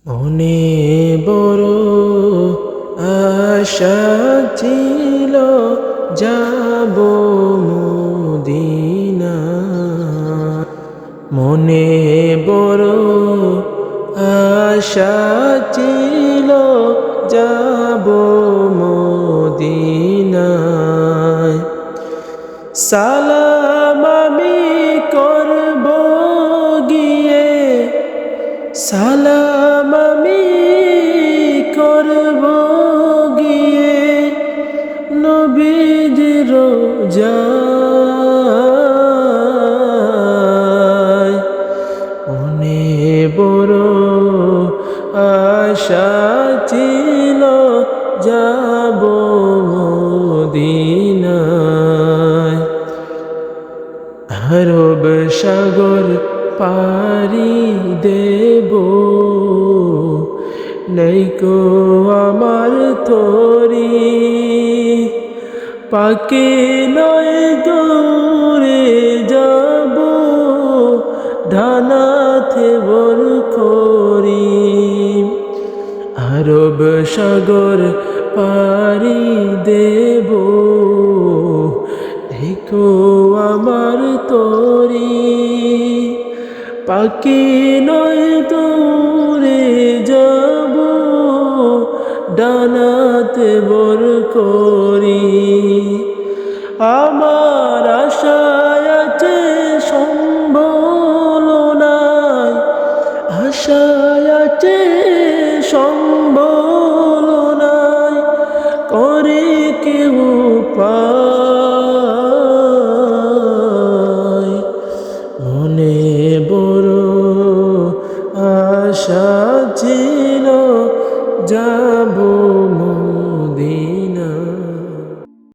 মনে বড় আশা ছিল যাব মদিনা। মনে বড় আশা ছিল যাব মদিনায়। সালাম আমি করব গিয়ে, সালাম আমি করব গিয়ে নবীজির রোজায়। মনে বড় আশা ছিল যাব মদিনায়। আরব সাগর পাড়ি দেব, নেইকো আমার তরি। পাকে নয় দূরে যাব, ডানাতে বর করি। আরব সাগর পাড়ি দেব, নেইকো আমার তরি। পাখি নয় দূরে যাব, ডানাতে বর করি। আমার আশায় আছে সম্বল নাই, আশায় আছে সম্বল নাই, করে কেউ পায়। মনে বড় আশা ছিল যাব